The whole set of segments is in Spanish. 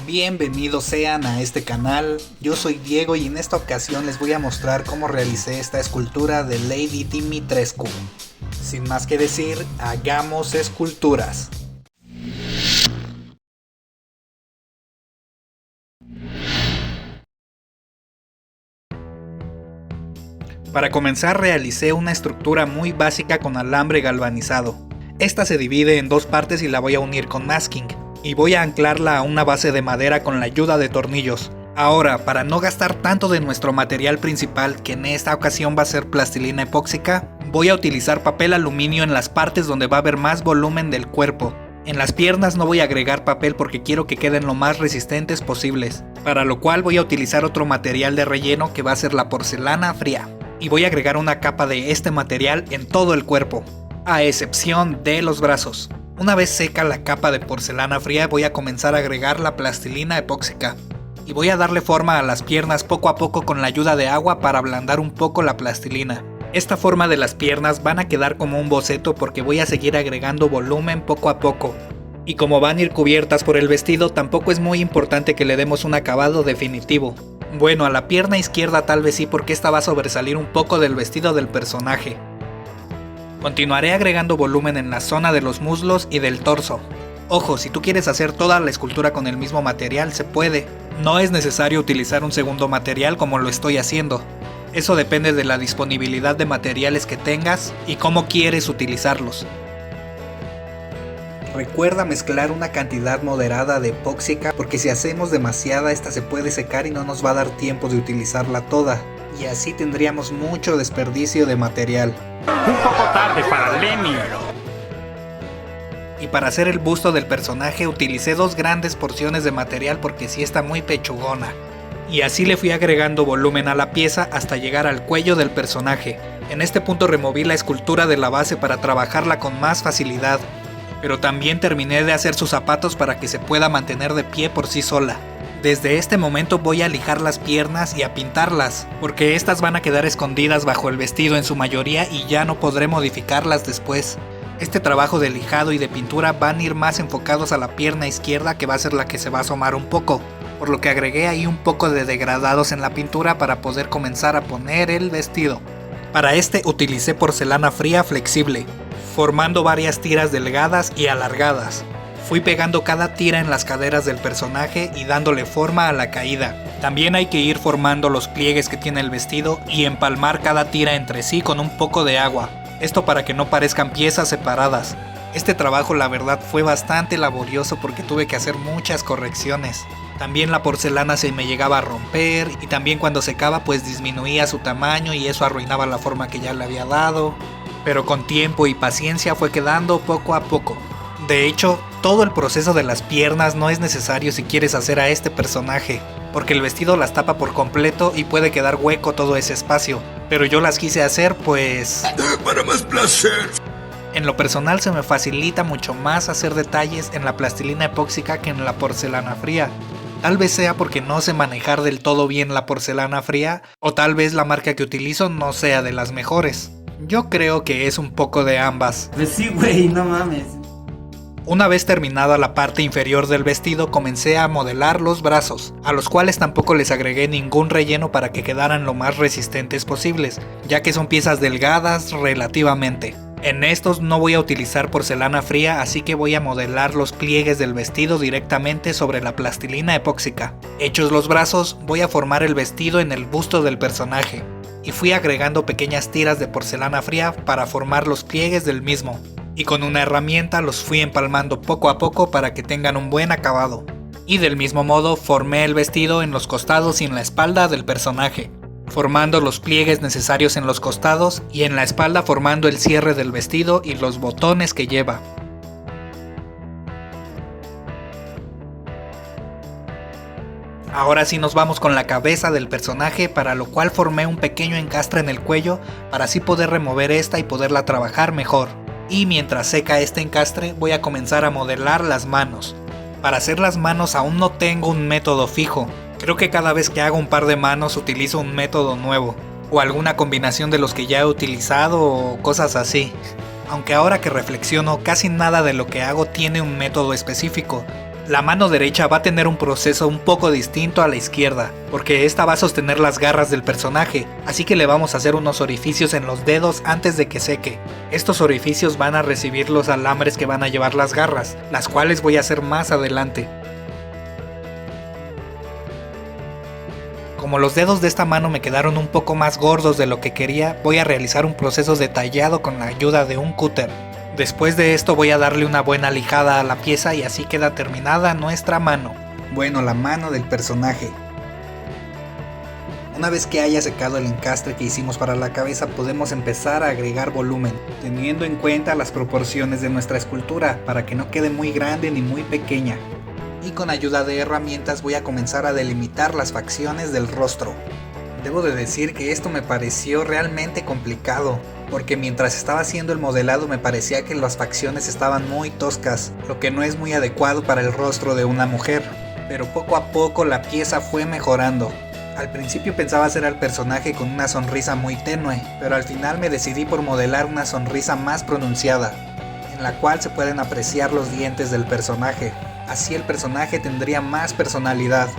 Bienvenidos sean a este canal, yo soy Diego y en esta ocasión les voy a mostrar cómo realicé esta escultura de Lady Dimitrescu. Sin más que decir, hagamos esculturas. Para comenzar realicé una estructura muy básica con alambre galvanizado. Esta se divide en dos partes y la voy a unir con masking. Y voy a anclarla a una base de madera con la ayuda de tornillos. Ahora, para no gastar tanto de nuestro material principal, que en esta ocasión va a ser plastilina epóxica, voy a utilizar papel aluminio en las partes donde va a haber más volumen del cuerpo. En las piernas no voy a agregar papel porque quiero que queden lo más resistentes posibles, para lo cual voy a utilizar otro material de relleno que va a ser la porcelana fría. Y voy a agregar una capa de este material en todo el cuerpo, a excepción de los brazos. Una vez seca la capa de porcelana fría voy a comenzar a agregar la plastilina epóxica y voy a darle forma a las piernas poco a poco con la ayuda de agua para ablandar un poco la plastilina. Esta forma de las piernas van a quedar como un boceto porque voy a seguir agregando volumen poco a poco. Y como van a ir cubiertas por el vestido, tampoco es muy importante que le demos un acabado definitivo. Bueno, a la pierna izquierda tal vez sí, porque esta va a sobresalir un poco del vestido del personaje. Continuaré agregando volumen en la zona de los muslos y del torso. Ojo, si tú quieres hacer toda la escultura con el mismo material, se puede. No es necesario utilizar un segundo material como lo estoy haciendo. Eso depende de la disponibilidad de materiales que tengas y cómo quieres utilizarlos. Recuerda mezclar una cantidad moderada de epóxica porque si hacemos demasiada esta se puede secar y no nos va a dar tiempo de utilizarla toda. Y así tendríamos mucho desperdicio de material. Un poco tarde para Lenny. Y para hacer el busto del personaje utilicé dos grandes porciones de material porque sí está muy pechugona. Y así le fui agregando volumen a la pieza hasta llegar al cuello del personaje. En este punto removí la escultura de la base para trabajarla con más facilidad. Pero también terminé de hacer sus zapatos para que se pueda mantener de pie por sí sola. Desde este momento voy a lijar las piernas y a pintarlas, porque estas van a quedar escondidas bajo el vestido en su mayoría y ya no podré modificarlas después. Este trabajo de lijado y de pintura van a ir más enfocados a la pierna izquierda, que va a ser la que se va a asomar un poco, por lo que agregué ahí un poco de degradados en la pintura para poder comenzar a poner el vestido. Para este utilicé porcelana fría flexible, formando varias tiras delgadas y alargadas. Fui pegando cada tira en las caderas del personaje y dándole forma a la caída. También hay que ir formando los pliegues que tiene el vestido y empalmar cada tira entre sí con un poco de agua. Esto para que no parezcan piezas separadas. Este trabajo la verdad fue bastante laborioso porque tuve que hacer muchas correcciones. También la porcelana se me llegaba a romper y también cuando secaba pues disminuía su tamaño y eso arruinaba la forma que ya le había dado. Pero con tiempo y paciencia fue quedando poco a poco. De hecho, todo el proceso de las piernas no es necesario si quieres hacer a este personaje, porque el vestido las tapa por completo y puede quedar hueco todo ese espacio, pero yo las quise hacer pues... para más placer. En lo personal se me facilita mucho más hacer detalles en la plastilina epóxica que en la porcelana fría. Tal vez sea porque no sé manejar del todo bien la porcelana fría, o tal vez la marca que utilizo no sea de las mejores. Yo creo que es un poco de ambas. Pues sí, güey, no mames. Una vez terminada la parte inferior del vestido comencé a modelar los brazos, a los cuales tampoco les agregué ningún relleno para que quedaran lo más resistentes posibles, ya que son piezas delgadas relativamente. En estos no voy a utilizar porcelana fría, así que voy a modelar los pliegues del vestido directamente sobre la plastilina epóxica. Hechos los brazos, voy a formar el vestido en el busto del personaje, y fui agregando pequeñas tiras de porcelana fría para formar los pliegues del mismo. Y con una herramienta los fui empalmando poco a poco para que tengan un buen acabado. Y del mismo modo formé el vestido en los costados y en la espalda del personaje, formando los pliegues necesarios en los costados y en la espalda formando el cierre del vestido y los botones que lleva. Ahora sí nos vamos con la cabeza del personaje, para lo cual formé un pequeño encastre en el cuello para así poder remover esta y poderla trabajar mejor. Y mientras seca este encastre voy a comenzar a modelar las manos. Para hacer las manos aún no tengo un método fijo. Creo que cada vez que hago un par de manos utilizo un método nuevo, o alguna combinación de los que ya he utilizado o cosas así. Aunque ahora que reflexiono casi nada de lo que hago tiene un método específico, La mano derecha va a tener un proceso un poco distinto a la izquierda, porque esta va a sostener las garras del personaje, así que le vamos a hacer unos orificios en los dedos antes de que seque. Estos orificios van a recibir los alambres que van a llevar las garras, las cuales voy a hacer más adelante. Como los dedos de esta mano me quedaron un poco más gordos de lo que quería, voy a realizar un proceso detallado con la ayuda de un cúter. Después de esto voy a darle una buena lijada a la pieza y así queda terminada nuestra mano. Bueno, la mano del personaje. Una vez que haya secado el encastre que hicimos para la cabeza, podemos empezar a agregar volumen, teniendo en cuenta las proporciones de nuestra escultura, para que no quede muy grande ni muy pequeña. Y con ayuda de herramientas voy a comenzar a delimitar las facciones del rostro. Debo de decir que esto me pareció realmente complicado, porque mientras estaba haciendo el modelado me parecía que las facciones estaban muy toscas, lo que no es muy adecuado para el rostro de una mujer. Pero poco a poco la pieza fue mejorando. Al principio pensaba hacer al personaje con una sonrisa muy tenue, pero al final me decidí por modelar una sonrisa más pronunciada, en la cual se pueden apreciar los dientes del personaje. Así el personaje tendría más personalidad.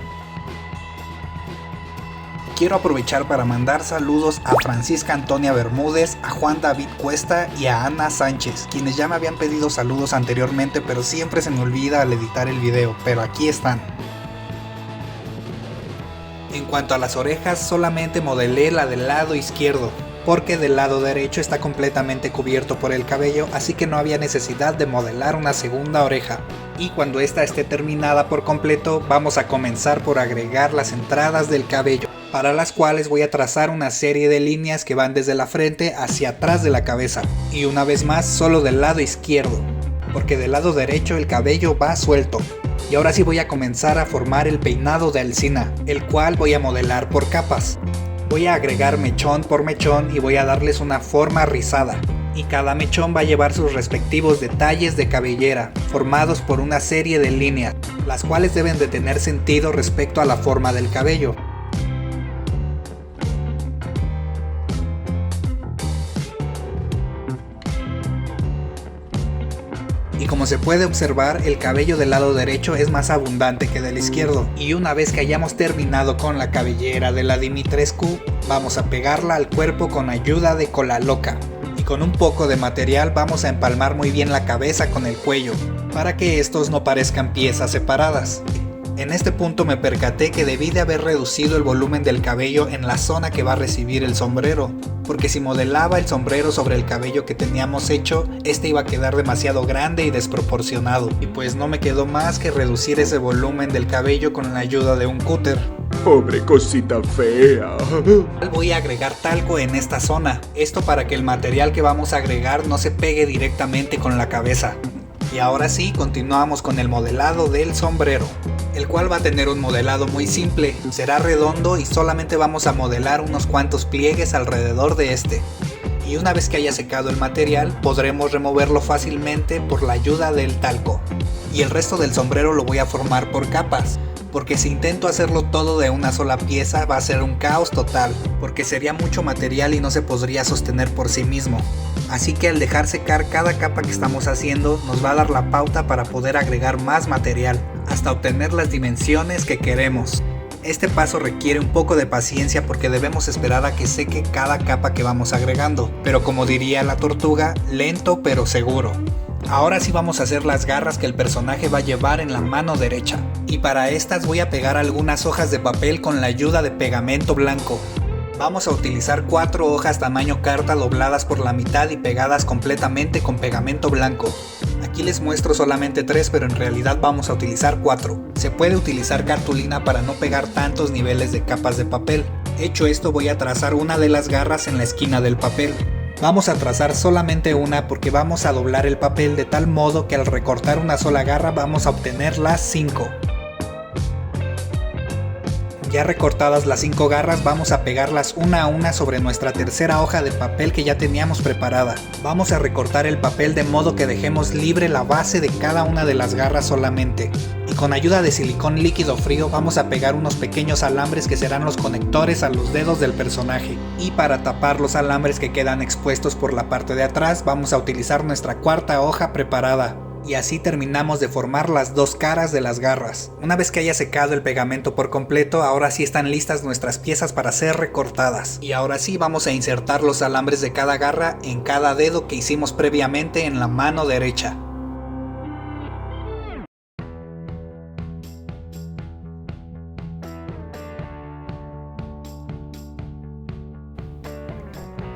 Quiero aprovechar para mandar saludos a Francisca Antonia Bermúdez, a Juan David Cuesta y a Ana Sánchez, quienes ya me habían pedido saludos anteriormente, pero siempre se me olvida al editar el video, pero aquí están. En cuanto a las orejas, solamente modelé la del lado izquierdo, porque del lado derecho está completamente cubierto por el cabello, así que no había necesidad de modelar una segunda oreja. Y cuando esta esté terminada por completo, vamos a comenzar por agregar las entradas del cabello, para las cuales voy a trazar una serie de líneas que van desde la frente hacia atrás de la cabeza, y una vez más solo del lado izquierdo, porque del lado derecho el cabello va suelto. Y ahora sí voy a comenzar a formar el peinado de Alcina, el cual voy a modelar por capas. Voy a agregar mechón por mechón y voy a darles una forma rizada. Y cada mechón va a llevar sus respectivos detalles de cabellera, formados por una serie de líneas, las cuales deben de tener sentido respecto a la forma del cabello. Y como se puede observar, el cabello del lado derecho es más abundante que del izquierdo. Y una vez que hayamos terminado con la cabellera de la Dimitrescu, vamos a pegarla al cuerpo con ayuda de cola loca. Y con un poco de material vamos a empalmar muy bien la cabeza con el cuello, para que estos no parezcan piezas separadas. En este punto me percaté que debí de haber reducido el volumen del cabello en la zona que va a recibir el sombrero, porque si modelaba el sombrero sobre el cabello que teníamos hecho, este iba a quedar demasiado grande y desproporcionado, y pues no me quedó más que reducir ese volumen del cabello con la ayuda de un cúter. Pobre cosita fea. Voy a agregar talco en esta zona, esto para que el material que vamos a agregar no se pegue directamente con la cabeza. Y ahora sí, continuamos con el modelado del sombrero, el cual va a tener un modelado muy simple, será redondo y solamente vamos a modelar unos cuantos pliegues alrededor de este. Y una vez que haya secado el material, podremos removerlo fácilmente por la ayuda del talco. Y el resto del sombrero lo voy a formar por capas, porque si intento hacerlo todo de una sola pieza va a ser un caos total, porque sería mucho material y no se podría sostener por sí mismo. Así que al dejar secar cada capa que estamos haciendo nos va a dar la pauta para poder agregar más material, hasta obtener las dimensiones que queremos. Este paso requiere un poco de paciencia porque debemos esperar a que seque cada capa que vamos agregando, pero como diría la tortuga, lento pero seguro. Ahora sí vamos a hacer las garras que el personaje va a llevar en la mano derecha, y para estas voy a pegar algunas hojas de papel con la ayuda de pegamento blanco. Vamos a utilizar 4 hojas tamaño carta dobladas por la mitad y pegadas completamente con pegamento blanco. Aquí les muestro solamente 3, pero en realidad vamos a utilizar 4. Se puede utilizar cartulina para no pegar tantos niveles de capas de papel. Hecho esto, voy a trazar una de las garras en la esquina del papel. Vamos a trazar solamente una porque vamos a doblar el papel de tal modo que al recortar una sola garra vamos a obtener las 5. Ya recortadas las 5 garras, vamos a pegarlas una a una sobre nuestra tercera hoja de papel que ya teníamos preparada. Vamos a recortar el papel de modo que dejemos libre la base de cada una de las garras solamente. Y con ayuda de silicón líquido frío vamos a pegar unos pequeños alambres que serán los conectores a los dedos del personaje. Y para tapar los alambres que quedan expuestos por la parte de atrás, vamos a utilizar nuestra cuarta hoja preparada. Y así terminamos de formar las dos caras de las garras. Una vez que haya secado el pegamento por completo, ahora sí están listas nuestras piezas para ser recortadas. Y ahora sí vamos a insertar los alambres de cada garra en cada dedo que hicimos previamente en la mano derecha.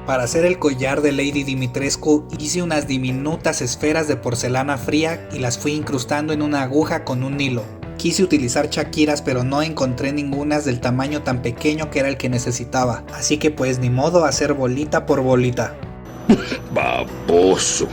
Para hacer el collar de Lady Dimitrescu hice unas diminutas esferas de porcelana fría y las fui incrustando en una aguja con un hilo. Quise utilizar chaquiras pero no encontré ningunas del tamaño tan pequeño que era el que necesitaba, así que pues ni modo hacer bolita por bolita. Baboso.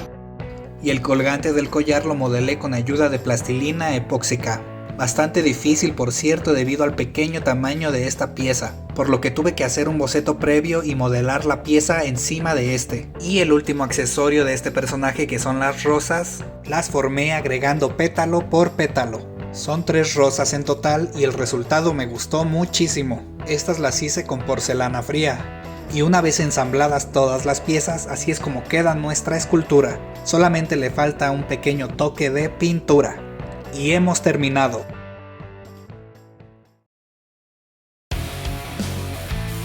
Y el colgante del collar lo modelé con ayuda de plastilina epóxica. Bastante difícil por cierto debido al pequeño tamaño de esta pieza, por lo que tuve que hacer un boceto previo y modelar la pieza encima de este. Y el último accesorio de este personaje, que son las rosas, las formé agregando pétalo por pétalo. Son 3 rosas en total y el resultado me gustó muchísimo. Estas las hice con porcelana fría. Y una vez ensambladas todas las piezas, así es como queda nuestra escultura. Solamente le falta un pequeño toque de pintura. Y hemos terminado.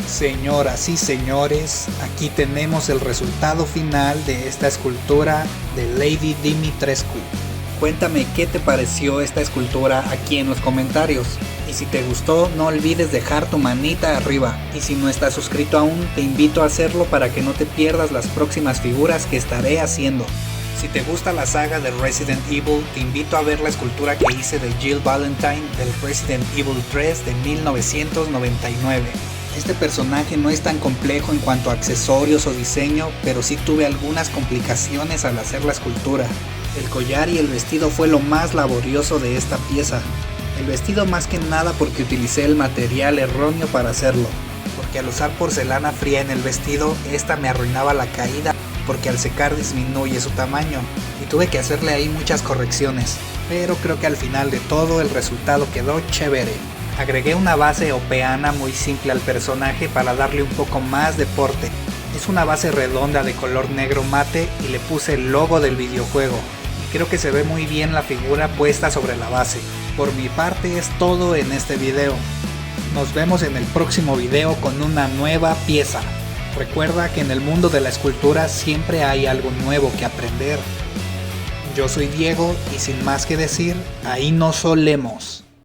Señoras y señores, aquí tenemos el resultado final de esta escultura de Lady Dimitrescu. Cuéntame qué te pareció esta escultura aquí en los comentarios. Y si te gustó, no olvides dejar tu manita arriba. Y si no estás suscrito aún, te invito a hacerlo para que no te pierdas las próximas figuras que estaré haciendo. Si te gusta la saga de Resident Evil, te invito a ver la escultura que hice de Jill Valentine del Resident Evil 3 de 1999. Este personaje no es tan complejo en cuanto a accesorios o diseño, pero sí tuve algunas complicaciones al hacer la escultura. El collar y el vestido fue lo más laborioso de esta pieza. El vestido más que nada porque utilicé el material erróneo para hacerlo, porque al usar porcelana fría en el vestido, esta me arruinaba la caída, porque al secar disminuye su tamaño y tuve que hacerle ahí muchas correcciones, pero creo que al final de todo el resultado quedó chévere. Agregué una base opeana muy simple al personaje para darle un poco más de porte. Es una base redonda de color negro mate y le puse el logo del videojuego. Y creo que se ve muy bien la figura puesta sobre la base. Por mi parte es todo en este video. Nos vemos en el próximo video con una nueva pieza. Recuerda que en el mundo de la escultura siempre hay algo nuevo que aprender. Yo soy Diego y sin más que decir, ahí nos solemos.